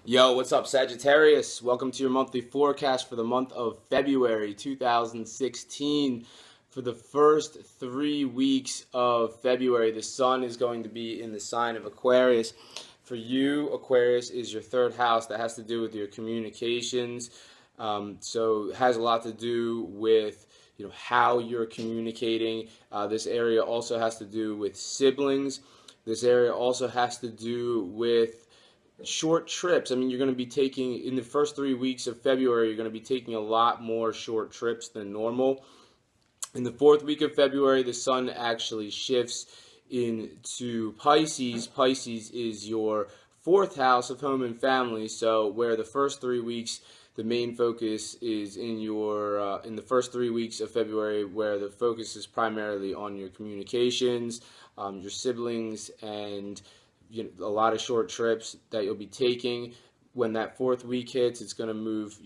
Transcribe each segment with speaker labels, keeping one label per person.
Speaker 1: Yo, what's up, Sagittarius? Welcome to your monthly forecast for the month of February 2016. For the first 3 weeks of February, the sun is going to be in the sign of Aquarius. For you, Aquarius is your third house. That has to do with your communications. So it has a lot to do with how you're communicating. This area also has to do with siblings. This area also has to do with short trips. I mean, you're going to be taking, in the first 3 weeks of February, you're going to be taking a lot more short trips than normal. In the fourth week of February, the sun actually shifts into Pisces. Pisces is your fourth house of home and family. So where the first 3 weeks, the main focus is in the first 3 weeks of February, where the focus is primarily on your communications, your siblings, and a lot of short trips that you'll be taking. When that fourth week hits, it's going to move,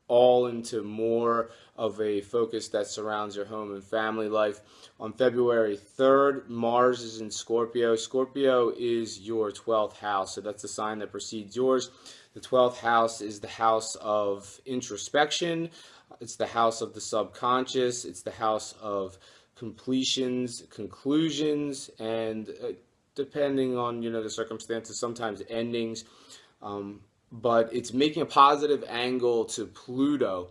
Speaker 1: all into more of a focus that surrounds your home and family life. On February 3rd, Mars is in Scorpio. Scorpio is your 12th house, so that's the sign that precedes yours. The 12th house is the house of introspection. It's the house of the subconscious. It's the house of completions, conclusions, and depending on the circumstances, sometimes endings. But it's making a positive angle to Pluto,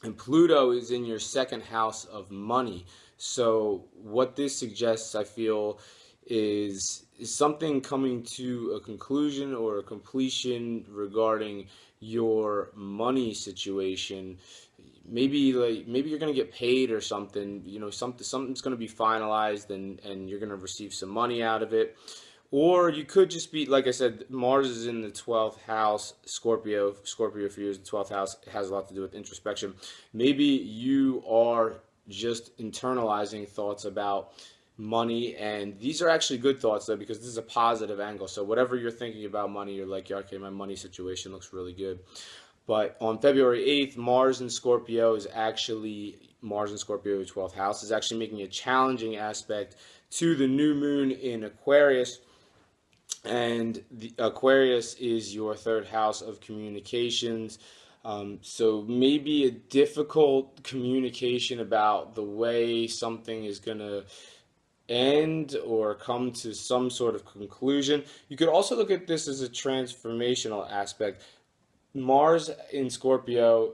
Speaker 1: and Pluto is in your second house of money. So what this suggests, I feel, is something coming to a conclusion or a completion regarding your money situation. Maybe you're going to get paid or something, something's going to be finalized, and you're going to receive some money out of it. Or you could just be, like I said, Mars is in the 12th house. Scorpio for you is the 12th house. It has a lot to do with introspection. Maybe you are just internalizing thoughts about money, and these are actually good thoughts, though, because this is a positive angle. So whatever you're thinking about money, you're like, yeah, okay, my money situation looks really good. But on February 8th, Mars in Scorpio, 12th house, is actually making a challenging aspect to the new moon in Aquarius. And the Aquarius is your third house of communications. So maybe a difficult communication about the way something is going to end or come to some sort of conclusion. You could also look at this as a transformational aspect. Mars in Scorpio,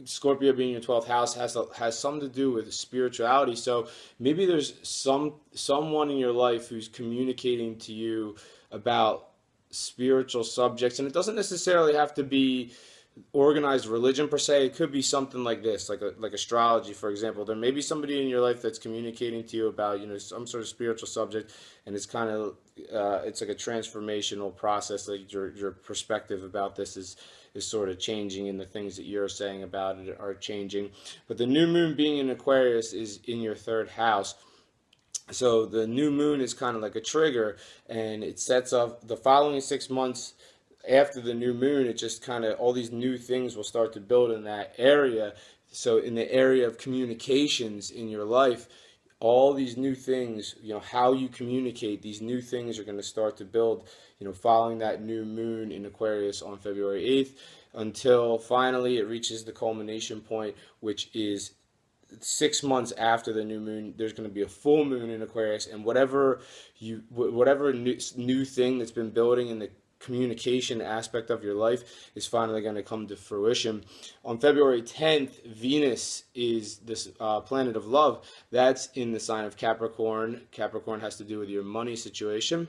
Speaker 1: Scorpio being your 12th house, has something to do with spirituality. So maybe there's someone in your life who's communicating to you about spiritual subjects, and it doesn't necessarily have to be organized religion per se. It could be something like this, like astrology, for example. There may be somebody in your life that's communicating to you about some sort of spiritual subject, and it's kind of it's like a transformational process. Like your perspective about this is sort of changing, and the things that you're saying about it are changing. But the new moon being in Aquarius is in your third house. So the new moon is kind of like a trigger, and it sets up the following 6 months after the new moon. It just kind of, all these new things will start to build in that area. So in the area of communications in your life, all these new things, how you communicate, these new things are going to start to build, following that new moon in Aquarius on February 8th, until finally it reaches the culmination point, which is 6 months after the new moon. There's going to be a full moon in Aquarius, and whatever new thing that's been building in the communication aspect of your life is finally going to come to fruition. On February 10th, Venus is this planet of love. That's in the sign of Capricorn. Capricorn has to do with your money situation,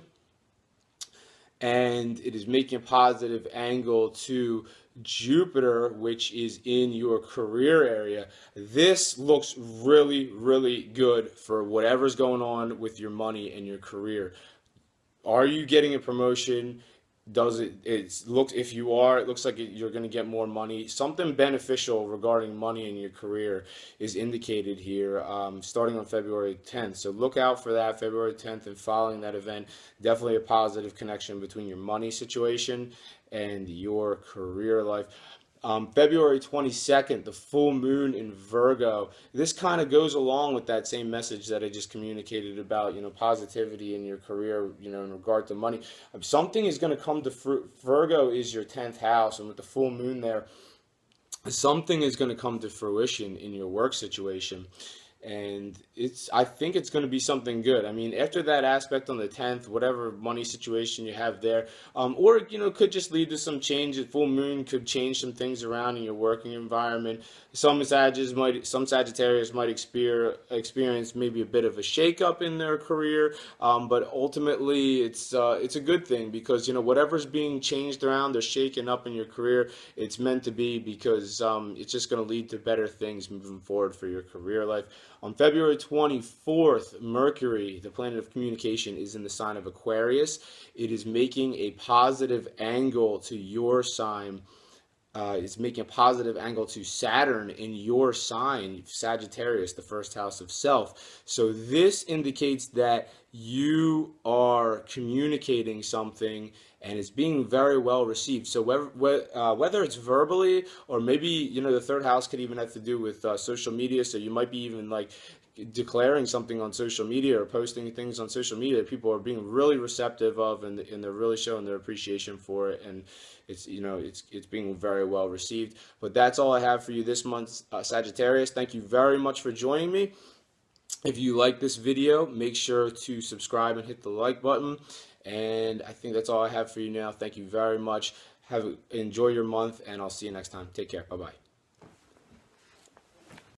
Speaker 1: and it is making a positive angle to Jupiter, which is in your career area. This looks really, really good for whatever's going on with your money and your career. Are you getting a promotion? If you are, it looks like you're going to get more money. Something beneficial regarding money in your career is indicated here, starting on February 10th. So look out for that, February 10th, and following that event. Definitely a positive connection between your money situation and your career life. February 22nd, the full moon in Virgo. This kind of goes along with that same message that I just communicated about, positivity in your career, in regard to money. Something is going to come to fruit. Virgo is your 10th house, and with the full moon there, something is going to come to fruition in your work situation. And I think it's going to be something good. I mean, after that aspect on the 10th, whatever money situation you have there, or could just lead to some change. Full moon could change some things around in your working environment. Some Sagittarius might experience maybe a bit of a shakeup in their career, but ultimately it's a good thing, because whatever's being changed around or shaken up in your career, it's meant to be, because it's just going to lead to better things moving forward for your career life. On February 24th, Mercury, the planet of communication, is in the sign of Aquarius. It is making a positive angle to your sign. It's making a positive angle to Saturn in your sign, Sagittarius, the first house of self. So this indicates that you are communicating something, and it's being very well received. So whether it's verbally, or maybe the third house could even have to do with social media. So you might be even like declaring something on social media or posting things on social media that people are being really receptive of, and they're really showing their appreciation for it, and it's being very well received. But that's all I have for you this month, Sagittarius. Thank you very much for joining me. If you like this video, make sure to subscribe and hit the like button. And I think that's all I have for you now. Thank you very much. Enjoy your month, and I'll see you next time. Take care. Bye-bye.